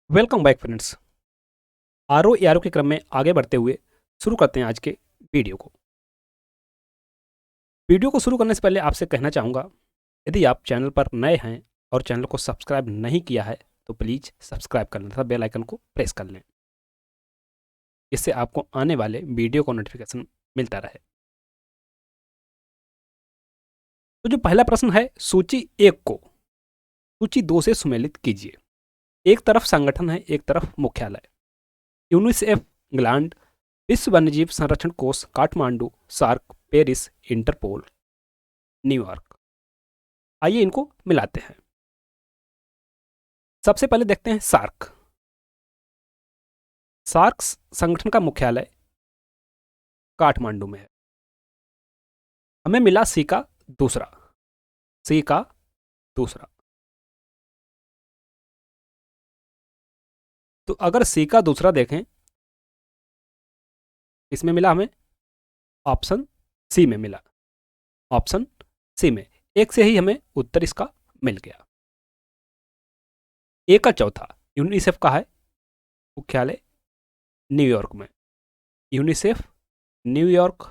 Welcome back friends. RO ARO के क्रम में आगे बढ़ते हुए शुरू करते हैं आज के वीडियो को। वीडियो को शुरू करने से पहले आपसे कहना चाहूँगा, यदि आप चैनल पर नए हैं और चैनल को सब्सक्राइब नहीं किया है तो प्लीज़ सब्सक्राइब कर लें तथा बेल आइकन को प्रेस कर लें, इससे आपको आने वाले वीडियो का नोटिफिकेशन मिलता रहे। तो जो पहला प्रश्न है, सूची 1 को सूची 2 से सुमेलित कीजिए। एक तरफ संगठन है, एक तरफ मुख्यालय। यूनिसेफ इंग्लैंड, विश्व वन्यजीव संरक्षण कोष Kathmandu, SAARC Paris, Interpol New York. आइए इनको मिलाते हैं। सबसे पहले देखते हैं सार्क। सार्क संगठन का मुख्यालय काठमांडू में है। हमें मिला सी का दूसरा। सी का दूसरा। तो अगर सी का दूसरा देखें, इसमें मिला हमें ऑप्शन सी में मिला। ऑप्शन सी में एक से ही हमें उत्तर इसका मिल गया। ए का चौथा, यूनिसेफ का है मुख्यालय न्यूयॉर्क में। UNICEF New York.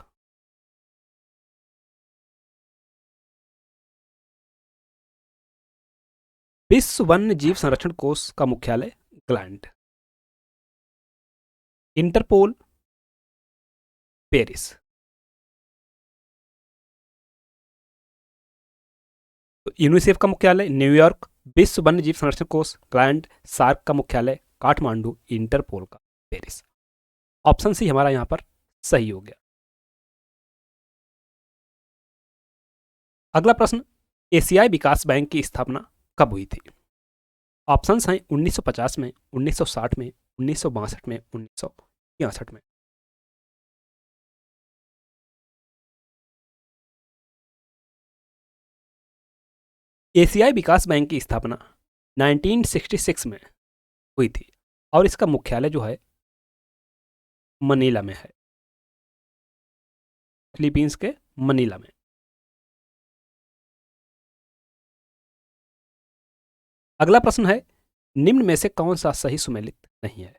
विश्व वन्य जीव संरक्षण कोष का मुख्यालय इंग्लैंड। Interpol Paris. तो यूनिसेफ का मुख्यालय न्यूयॉर्क, विश्व वन्य जीव संरक्षण कोष इंग्लैंड, सार्क का मुख्यालय काठमांडू, इंटरपोल का पेरिस। ऑप्शन सी हमारा यहां पर सही हो गया। अगला प्रश्न, एशियाई विकास बैंक की स्थापना कब हुई थी? ऑप्शंस हैं 1950 में, 1960 में, 1962 में, 1963 में। एशियाई विकास बैंक की स्थापना 1966 में हुई थी और इसका मुख्यालय जो है मनीला में है, फिलीपींस के मनीला में। अगला प्रश्न है, निम्न में से कौन सा सही सुमेलित नहीं है?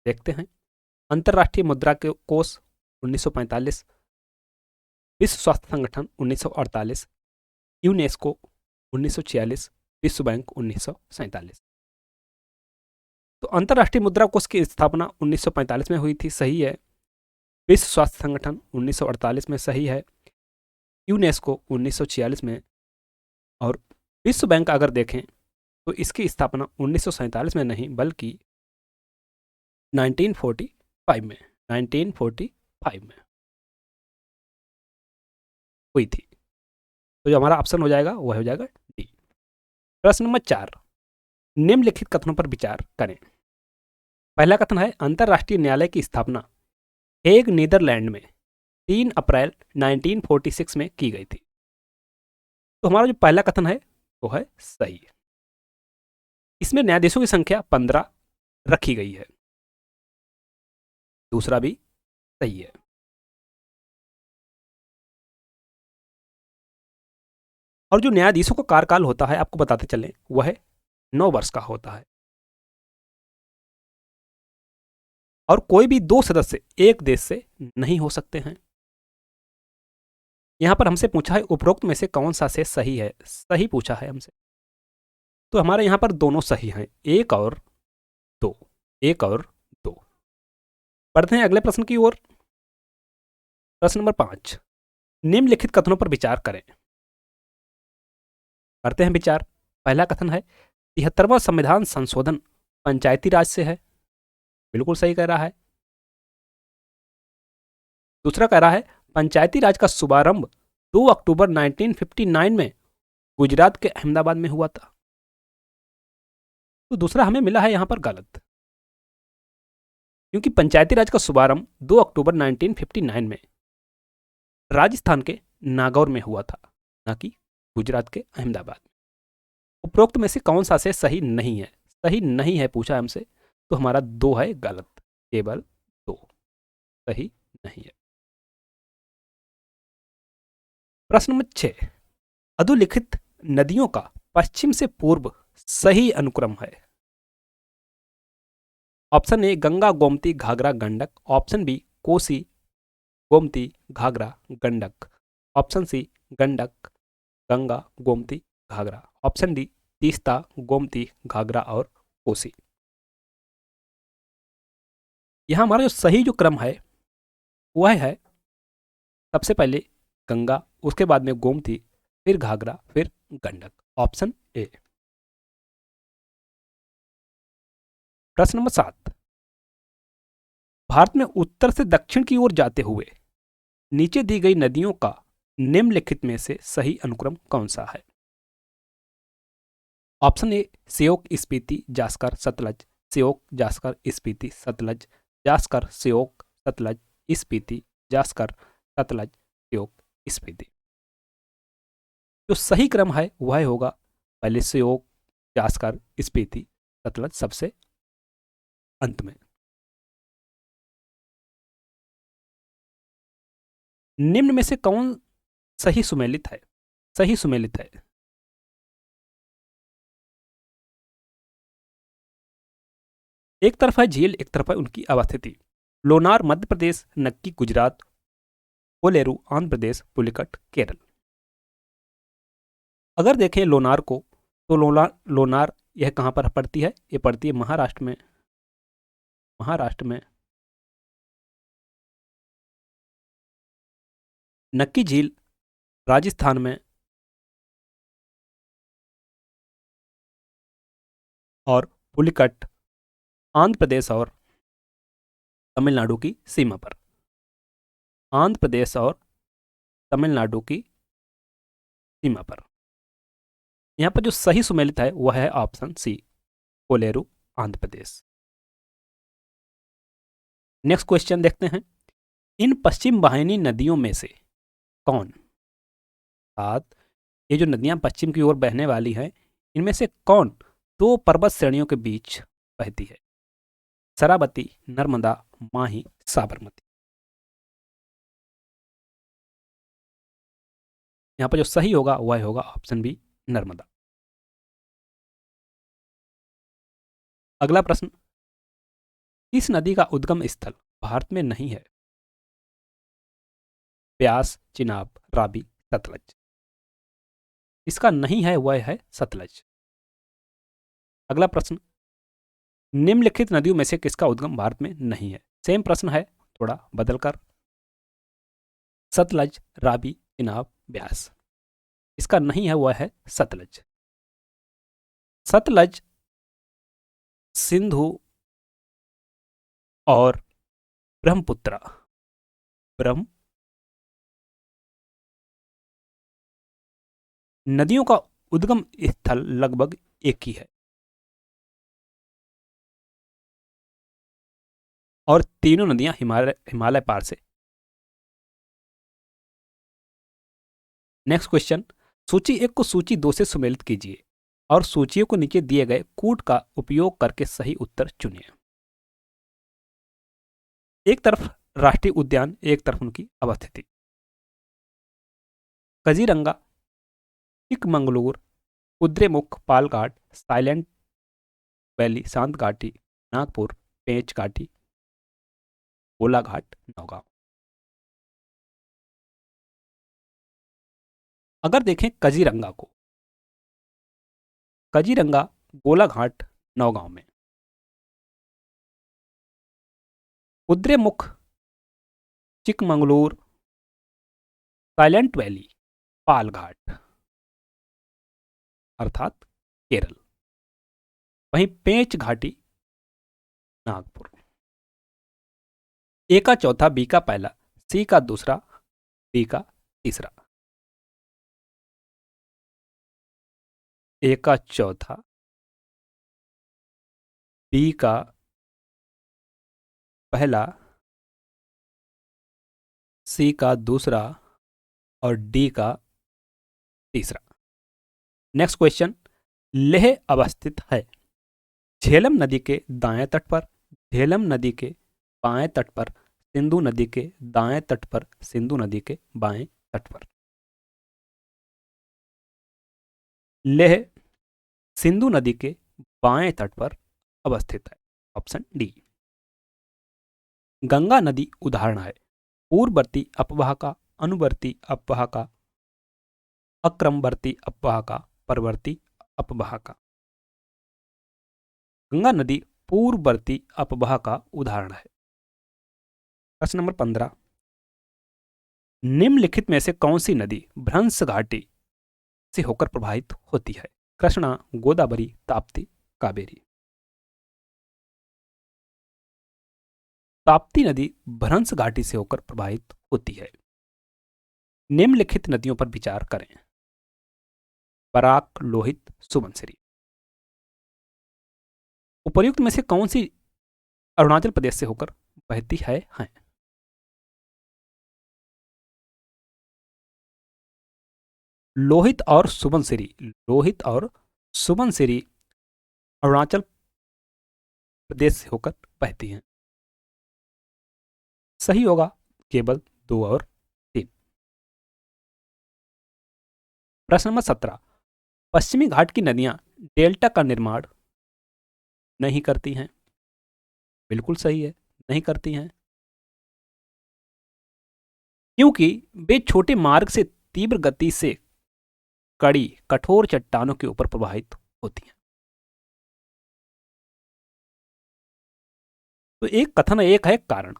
देखते हैं। अंतर्राष्ट्रीय मुद्रा कोष 1945, विश्व स्वास्थ्य संगठन 1948, यूनेस्को 1946, विश्व बैंक 1947। तो अंतर्राष्ट्रीय मुद्रा कोष की स्थापना 1945 में हुई थी, सही है। विश्व स्वास्थ्य संगठन 1948 में, सही है। यूनेस्को 1946 में। और विश्व बैंक अगर देखें तो इसकी स्थापना 1947 में नहीं बल्कि 1945 में 1945 में हुई थी। तो जो हमारा ऑप्शन हो जाएगा वह हो जाएगा डी। प्रश्न नंबर 4, निम्नलिखित कथनों पर विचार करें। पहला कथन है, अंतर्राष्ट्रीय न्यायालय की स्थापना हेग नीदरलैंड में 3 अप्रैल 1946 में की गई थी। तो हमारा जो पहला कथन है वो है सही है। इसमें न्यायाधीशों की संख्या 15 रखी गई है। दूसरा भी सही है। और जो न्यायाधीशों का कार्यकाल होता है, आपको बताते चलें, वह 9 वर्ष का होता है। और कोई भी 2 सदस्य एक देश से नहीं हो सकते हैं। यहां पर हमसे पूछा है उपरोक्त में से कौन सा से सही है। सही पूछा है हमसे, तो हमारे यहां पर दोनों सही हैं, 1 और 2। 1 और 2। बढ़ते हैं अगले प्रश्न की ओर। प्रश्न नंबर 5, निम्नलिखित कथनों पर विचार करें। करते हैं विचार। पहला कथन है, 73वां संविधान संशोधन पंचायती राज से है। बिल्कुल सही कह रहा है। दूसरा कह रहा है, पंचायती राज का शुभारंभ 2 अक्टूबर 1959 में गुजरात के अहमदाबाद में हुआ था। तो दूसरा हमें मिला है यहां पर गलत, क्योंकि पंचायती राज का शुभारंभ 2 अक्टूबर 1959 में राजस्थान के नागौर में हुआ था, ना कि गुजरात के अहमदाबाद में। उपरोक्त में से कौन सा से सही नहीं है? सही नहीं है पूछा हमसे, तो हमारा 2 है गलत, केवल 2 सही नहीं है। प्रश्न नंबर 6, अधोलिखित नदियों का पश्चिम से पूर्व सही अनुक्रम है। Option A Ganga Gomti Ghaghara Gandak, option B Kosi Gomti Ghaghara Gandak, option C Gandak Ganga Gomti Ghaghara, option D Teesta Gomti Ghaghara और कोसी। यहाँ हमारा जो सही जो क्रम है वह है सबसे पहले गंगा, उसके बाद में गोमती, फिर घाघरा, फिर गंडक, ऑप्शन ए। प्रश्न नंबर 7, भारत में उत्तर से दक्षिण की ओर जाते हुए नीचे दी गई नदियों का निम्नलिखित में से सही अनुक्रम कौन सा है? ऑप्शन ए श्योक स्पीति जास्कर सतलज, श्योक जास्कर स्पीति सतलज, जास्कर श्योक सतलज स्पीति, जास्कर सतलज श्योक स्पीति। जो सही क्रम है वह होगा पहले श्योक जास्कर स्पीति सतलज सबसे अंत में। निम्न में से कौन सही सुमेलित है? सही सुमेलित है। एक तरफ है झील, एक तरफ है उनकी अवस्थिति। लोनार मध्य प्रदेश, नक्की गुजरात, कोलेरू आंध्र प्रदेश, पुलिकट केरल। अगर देखें लोनार को तो लोनार यह कहाँ पर पड़ती है? ये पड़ती है महाराष्ट्र में। महाराष्ट्र में। नक्की झील राजस्थान में और पुलिकट आंध्र प्रदेश और तमिलनाडु की सीमा पर। आंध्र प्रदेश और तमिलनाडु की सीमा पर। यहां पर जो सही सुमेलित है वह है option C Kolleru Andhra Pradesh. Next question देखते हैं। इन पश्चिम वाहिनी नदियों में से कौन, ये जो नदियां पश्चिम की ओर बहने वाली हैं इनमें से कौन दो पर्वत श्रेणियों के बीच बहती है? शरावती, नर्मदा, माही, साबरमती। यहां पर जो सही होगा वह होगा ऑप्शन बी नर्मदा। अगला प्रश्न, इस नदी का उद्गम स्थल भारत में नहीं है? ब्यास, चिनाब, रावी, सतलज। इसका नहीं है वह है सतलज। अगला प्रश्न, निम्नलिखित नदियों में से किसका उद्गम भारत में नहीं है? सेम प्रश्न है, थोड़ा बदलकर। सतलज, रावी, चिनाब, ब्यास। इसका नहीं है वह है सतलज। सतलज सिंधु और ब्रह्मपुत्र नदियों का उद्गम स्थल लगभग एक ही है और तीनों नदियां हिमालय पार से। नेक्स्ट क्वेश्चन, सूची 1 को सूची 2 से सुमेलित कीजिए और सूचियों को नीचे दिए गए कूट का उपयोग करके सही उत्तर चुनिए। एक तरफ राष्ट्रीय उद्यान, एक तरफ उनकी अवस्थिति। कजीरंगा, चिकमंगलूर, कुद्रेमुख, पालघाट, साइलेंट वैली, शांत घाटी, नागपुर, पेंच घाटी, गोलाघाट, नौगांव। अगर देखें कजीरंगा को, कजीरंगा गोलाघाट नौगांव में। कुद्रेमुख, चिकमंगलूर, साइलेंट वैली, पालघाट अर्थात केरल। वहीं पेंच घाटी नागपुर। ए का चौथा, बी का पहला, सी का दूसरा, डी का तीसरा। ए का चौथा, बी का पहला, सी का दूसरा और डी का तीसरा। नेक्स्ट क्वेश्चन, लेह अवस्थित है झेलम नदी के दाएं तट पर, झेलम नदी के बाएं तट पर, सिंधु नदी के दाएं तट पर, सिंधु नदी के बाएं तट पर। लेह सिंधु नदी के बाएं तट पर अवस्थित है। Option D. गंगा नदी उदाहरण है पूर्ववर्ती अपवाह का, अनुवर्ती अपवाह का, अक्रमवर्ती अपवाह का, परवर्ती अपवाह का। गंगा नदी पूर्ववर्ती अपवाह का उदाहरण है। प्रश्न नंबर 15, निम्नलिखित में से कौन सी नदी भ्रंश घाटी से होकर प्रवाहित होती है? कृष्णा, गोदावरी, ताप्ती, कावेरी। ताप्ती नदी भ्रंश घाटी से होकर प्रवाहित होती है। निम्नलिखित नदियों पर विचार करें। बराक, लोहित, सुबनसिरी। उपर्युक्त में से कौन सी अरुणाचल प्रदेश से होकर बहती है? लोहित और सुबनसिरी। लोहित और सुबनसिरी अरुणाचल प्रदेश से होकर बहती हैं। सही होगा केवल 2 और 3। प्रश्न नंबर 17, पश्चिमी घाट की नदियां डेल्टा का निर्माण नहीं करती हैं। बिल्कुल सही है, नहीं करती हैं, क्योंकि वे छोटे मार्ग से तीव्र गति से कड़ी कठोर चट्टानों के ऊपर प्रवाहित होती हैं। तो एक कथन, एक है कारण।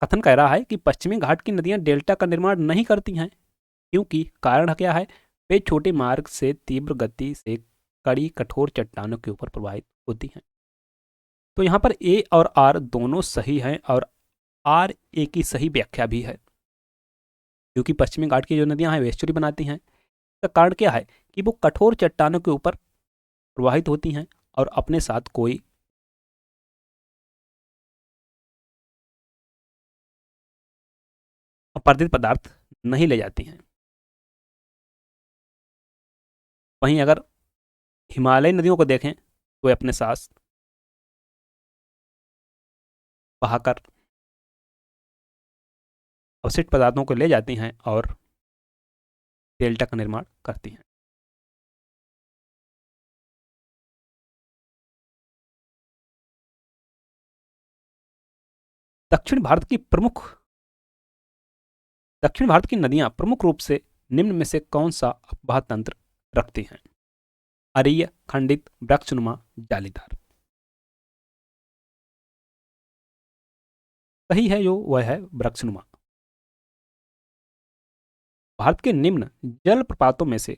कथन कह रहा है कि पश्चिमी घाट की नदियां डेल्टा का निर्माण नहीं करती हैं, क्योंकि कारण क्या है? वे छोटे मार्ग से तीव्र गति से कड़ी कठोर चट्टानों के ऊपर प्रवाहित होती हैं। तो यहाँ पर ए और आर दोनों सही हैं, और आर ए की सही व्याख्या भी है, क्योंकि पश्चिमी घाट की जो नदियां हैं वे एस्चुरी बनाती हैं। इसका कारण क्या है कि वो कठोर चट्टानों के ऊपर प्रवाहित होती हैं और अपने साथ कोई अपरदित पदार्थ नहीं ले जाती हैं। वहीं अगर हिमालयी नदियों को देखें तो वे अपने साथ बहाकर अवशिष्ट पदार्थों को ले जाती हैं और डेल्टा का निर्माण करती हैं। दक्षिण भारत की नदियां प्रमुख रूप से निम्न में से कौन सा अपवाह तंत्र रखती हैं? अरीय, खंडित, वृक्षनुमा, जालीदार। सही है जो वह है वृक्षनुमा। भारत के निम्न जलप्रपातों में से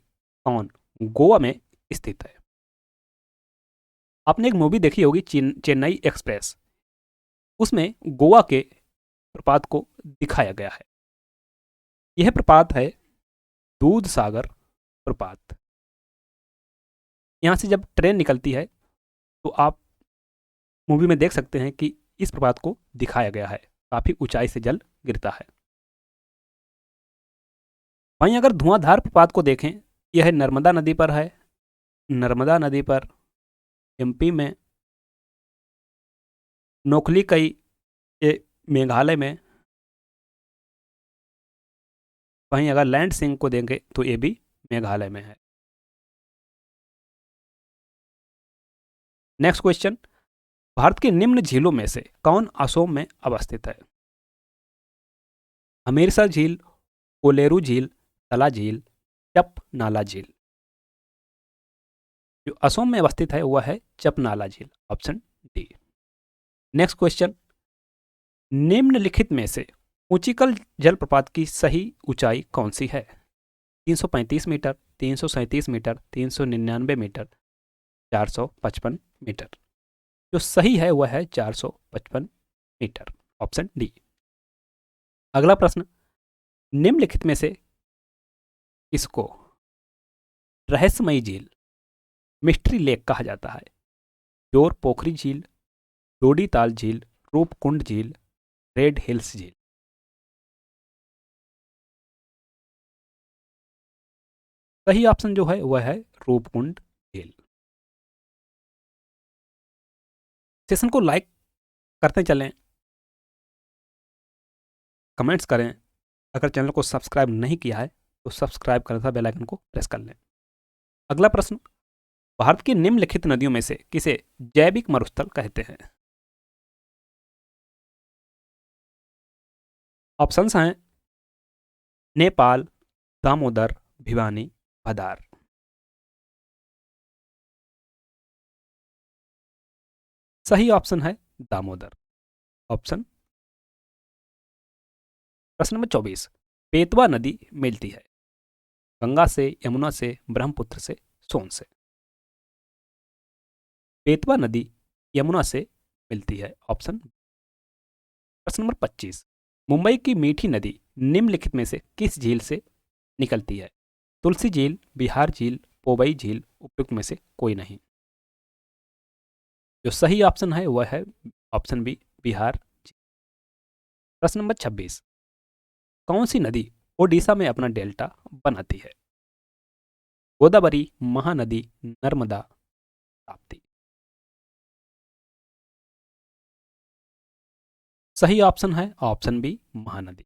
कौन गोवा में स्थित है? आपने एक मूवी देखी होगी चेन्नई एक्सप्रेस, उसमें गोवा के प्रपात को दिखाया गया है। यह प्रपात है दूध सागर प्रपात। यहां से जब ट्रेन निकलती है तो आप मूवी में देख सकते हैं कि इस प्रपात को दिखाया गया है, काफी ऊंचाई से जल गिरता है। वहीं अगर धुआंधार प्रपात को देखें, यह नर्मदा नदी पर है। नर्मदा नदी पर एमपी में, नोखली कई मेघालय में। वहीं अगर लैंड सिंह को देंगे तो ये भी मेघालय में है। नेक्स्ट क्वेश्चन, भारत के निम्न झीलों में से कौन असोम में अवस्थित है? हमीरसर झील, ओलेरू झील, तला झील, चप नाला झील। जो असोम में अवस्थित है वह है चप नाला झील, ऑप्शन डी। नेक्स्ट क्वेश्चन, निम्नलिखित में से ऊंचीकल जलप्रपात की सही ऊंचाई कौन सी है? 335 मीटर, 337 मीटर, 399 मीटर, 455 मीटर। जो सही है वह है 455 मीटर, ऑप्शन डी। अगला प्रश्न, निम्नलिखित में से इसको रहस्यमयी झील, मिस्ट्री लेक कहा जाता है? जोर पोखरी झील, डोडी ताल झील, रूपकुंड झील, रेड हिल्स झील। सही ऑप्शन जो है वह है रूपकुंड झील। सेशन को लाइक करते चलें, कमेंट्स करें। अगर चैनल को सब्सक्राइब नहीं किया है तो सब्सक्राइब करें तथा बेल आइकन को प्रेस कर लें। अगला प्रश्न, भारत की निम्नलिखित नदियों में से किसे जैविक मरुस्थल कहते हैं? ऑप्शंस हैं नेपाल, दामोदर, भिवानी, भदार। सही ऑप्शन है दामोदर, ऑप्शन। प्रश्न नंबर 24, बेतवा नदी मिलती है गंगा से, यमुना से, ब्रह्मपुत्र से, सोन से। बेतवा नदी यमुना से मिलती है, ऑप्शन। प्रश्न नंबर 25, मुंबई की मीठी नदी निम्नलिखित में से किस झील से निकलती है? तुलसी झील, बिहार झील, पोवई झील, उपयुक्त में से कोई नहीं। जो सही ऑप्शन है वह है ऑप्शन बी, बिहार झील। प्रश्न नंबर 26, कौन सी नदी ओडिशा में अपना डेल्टा बनाती है? गोदावरी, महानदी, नर्मदा, ताप्ती। सही ऑप्शन है ऑप्शन बी, महानदी।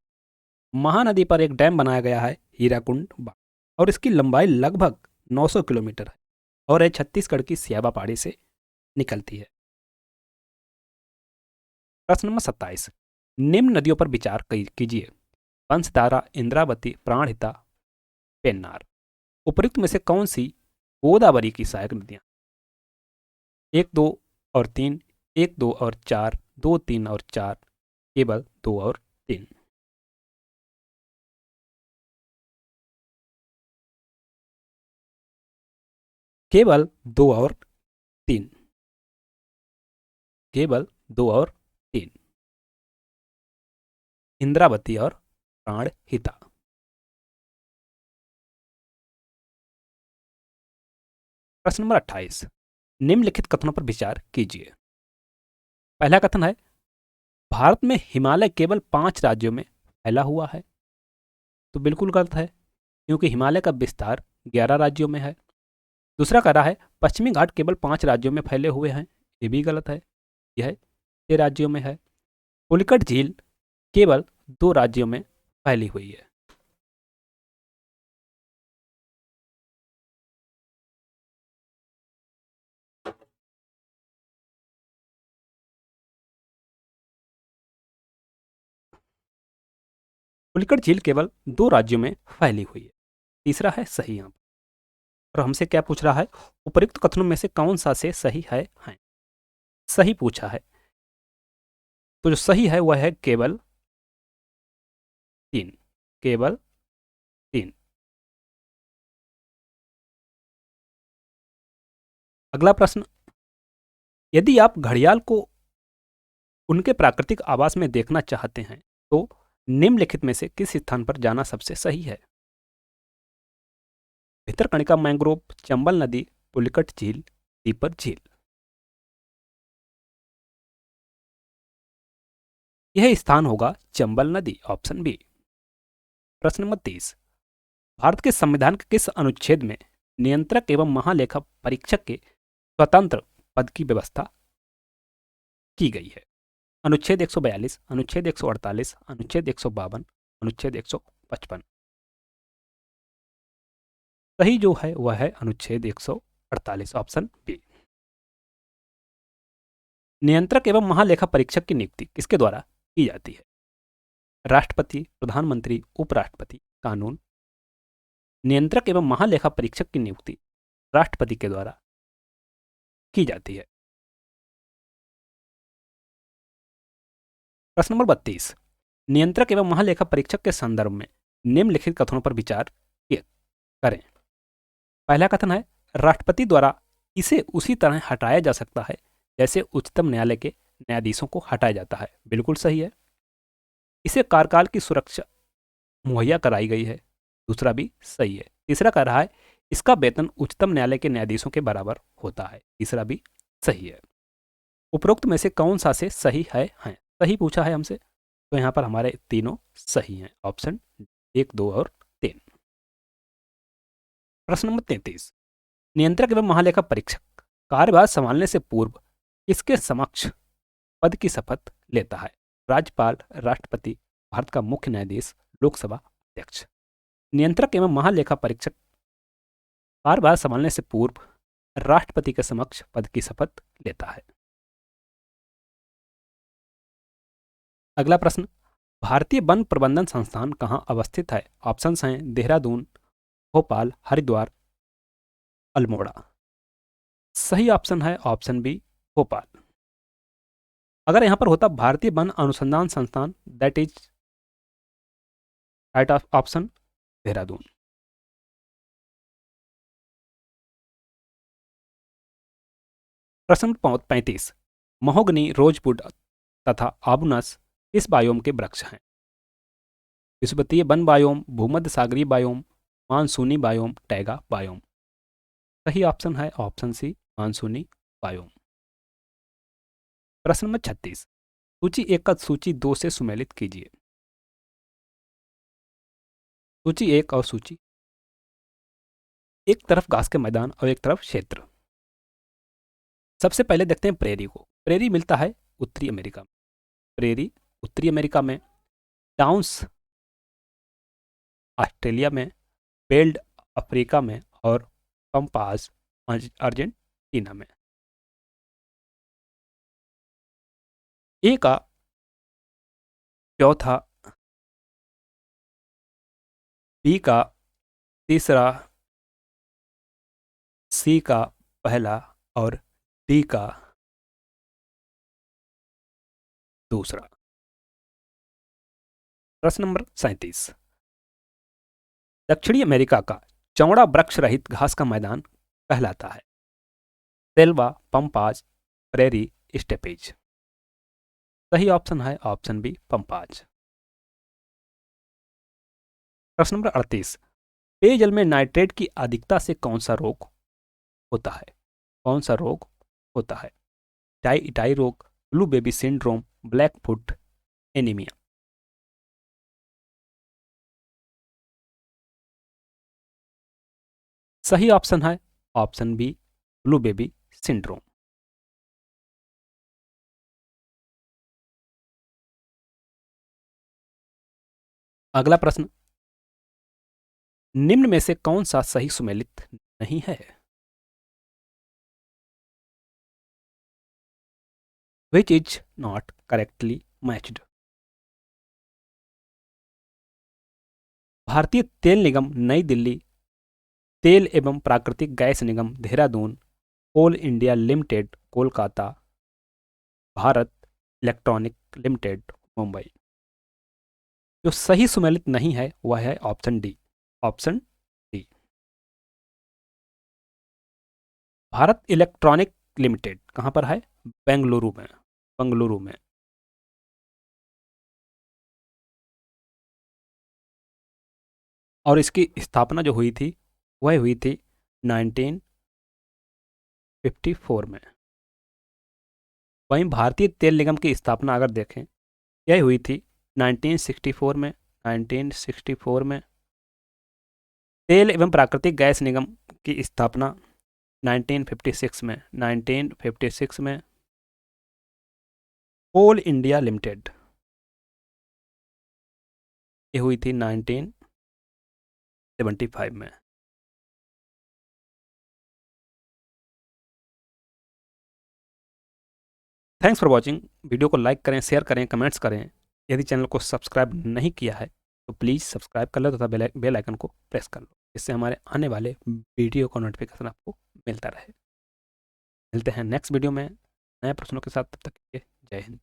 महानदी पर एक डैम बनाया गया है, हीराकुंड बांध, और इसकी लंबाई लगभग 900 किलोमीटर है और यह छत्तीसगढ़ की सियाबा पहाड़ी से निकलती है। प्रश्न नंबर 27, निम्न नदियों पर विचार कीजिए। वंशधारा, इंद्रावती, प्राणहिता, पेन्नार। उपयुक्त में से कौन सी गोदावरी की सहायक नदियां? 1, 2 और 3, 1, 2 और 4, 2, 3 और 4, केवल 2 और 3। केवल 2 और 3, केवल 2 और 3, इंद्रावती और प्राणहिता। प्रश्न नंबर 28, निम्नलिखित कथनों पर विचार कीजिए। पहला कथन है भारत में हिमालय केवल 5 राज्यों में फैला हुआ है। तो बिल्कुल गलत है, क्योंकि हिमालय का विस्तार 11 राज्यों में है। दूसरा कह रहा है पश्चिमी घाट केवल 5 राज्यों में फैले हुए हैं। ये भी गलत है, यह 6 राज्यों में है। पुलिकट झील केवल 2 राज्यों में फैली हुई है। पुलिकट झील केवल 2 राज्यों में फैली हुई है। तीसरा है सही यहाँ पर। और हमसे क्या पूछ रहा है? उपर्युक्त कथनों में से कौन सा से सही है? सही पूछा है, तो जो सही है वह है केवल 3, केवल 3। अगला प्रश्न, यदि आप घड़ियाल को उनके प्राकृतिक आवास में देखना चाहते हैं तो निम्नलिखित में से किस स्थान पर जाना सबसे सही है? भितरकणिका मैंग्रोव, चंबल नदी, पुलिकट झील, दीपर झील। यह स्थान होगा चंबल नदी, ऑप्शन बी। प्रश्न नंबर 30, भारत के संविधान के किस अनुच्छेद में नियंत्रक एवं महालेखा परीक्षक के स्वतंत्र पद की व्यवस्था की गई है? अनुच्छेद 142, अनुच्छेद 148, अनुच्छेद 152, अनुच्छेद 155। सही जो है वह है अनुच्छेद 148, ऑप्शन बी। नियंत्रक एवं महालेखा परीक्षक की नियुक्ति किसके द्वारा की जाती है? राष्ट्रपति, प्रधानमंत्री, उपराष्ट्रपति, कानून। नियंत्रक एवं महालेखा परीक्षक की नियुक्ति राष्ट्रपति के द्वारा की जाती है। प्रश्न नंबर 32, नियंत्रक एवं महालेखा परीक्षक के संदर्भ में निम्नलिखित कथनों पर विचार करें। पहला कथन है राष्ट्रपति द्वारा इसे उसी तरह हटाया जा सकता है जैसे उच्चतम न्यायालय के न्यायाधीशों को हटाया जाता है। बिल्कुल सही है। इसे कार्यकाल की सुरक्षा मुहैया कराई गई है। दूसरा भी सही है। तीसरा कह रहा है इसका वेतन उच्चतम न्यायालय के न्यायाधीशों के बराबर होता है। तीसरा भी सही है। उपरोक्त में से कौन सा से सही है? सही पूछा है हमसे, तो यहाँ पर हमारे तीनों सही हैं, ऑप्शन 1, 2 और 3। प्रश्न नंबर 33, नियंत्रक एवं महालेखा परीक्षक कार्यभार संभालने से पूर्व किसके समक्ष पद की शपथ लेता है? राज्यपाल, राष्ट्रपति, भारत का मुख्य न्यायाधीश, लोकसभा अध्यक्ष। नियंत्रक एवं महालेखा परीक्षक कार्यभार संभालने से पूर्व राष्ट्रपति के समक्ष पद की शपथ लेता है। अगला प्रश्न, भारतीय वन प्रबंधन संस्थान कहाँ अवस्थित है? ऑप्शंस हैं देहरादून, भोपाल, हरिद्वार, अल्मोड़ा। सही ऑप्शन है ऑप्शन बी, भोपाल। अगर यहां पर होता भारतीय वन अनुसंधान संस्थान, that is right option, Dehradun. प्रश्न 35, महोगनी, रोजवुड तथा आबुनस किस बायोम के वृक्ष हैं? विषुवतीय वन बायोम, भूमध्य सागरीय बायोम, मानसूनी बायोम, टैगा बायोम। सही ऑप्शन है ऑप्शन सी, मानसूनी बायोम। प्रश्न नंबर 36, सूची 1 का सूची 2 से सुमेलित कीजिए। सूची 1 और सूची, एक तरफ घास के मैदान और एक तरफ क्षेत्र। सबसे पहले देखते हैं प्रेरी को। प्रेरी मिलता है उत्तरी अमेरिका में। प्रेरी उत्तरी अमेरिका में, डाउन्स ऑस्ट्रेलिया में, बेल्ड अफ्रीका में और पंपास अर्जेंटीना में। ए का चौथा, बी का तीसरा, सी का पहला और डी का दूसरा। प्रश्न नंबर 37, दक्षिणी अमेरिका का चौड़ा वृक्ष रहित घास का मैदान कहलाता है? Selva, pampas, prairie, steppes. सही ऑप्शन है ऑप्शन बी, पंपाज। प्रश्न नंबर 38, पेयजल में नाइट्रेट की अधिकता से कौन सा रोग होता है? कौन सा रोग होता है? टाई इटाई रोग, blue baby syndrome, black foot anaemia. सही ऑप्शन है option B, blue baby syndrome. अगला प्रश्न, निम्न में से कौन सा सही सुमेलित नहीं है? Which is not correctly matched? भारतीय तेल निगम नई दिल्ली, तेल एवं प्राकृतिक गैस निगम Dehradun, Coal India Limited Kolkata, Bharat Electronic Limited Mumbai. जो सही सुमेलित नहीं है वह है option D, option D, Bharat Electronic Limited. कहां पर है? बेंगलुरु में, बेंगलुरु में। और इसकी स्थापना जो हुई थी वह हुई थी 1954 में। वहीं भारतीय तेल निगम की स्थापना अगर देखें, यह हुई थी 1964 में। 1964 में तेल एवं प्राकृतिक गैस निगम की स्थापना 1956 में। 1956 में कोल इंडिया लिमिटेड, ये हुई थी 1975 में। Thanks for watching. वीडियो को लाइक करें, शेयर करें, कमेंट्स करें। यदि चैनल को सब्सक्राइब नहीं किया है तो प्लीज़ सब्सक्राइब कर लो तथा बेल आइकन को प्रेस कर लो, इससे हमारे आने वाले वीडियो का नोटिफिकेशन आपको मिलता रहे। मिलते हैं नेक्स्ट वीडियो में नए प्रश्नों के साथ, तब तक के लिए जय हिंद।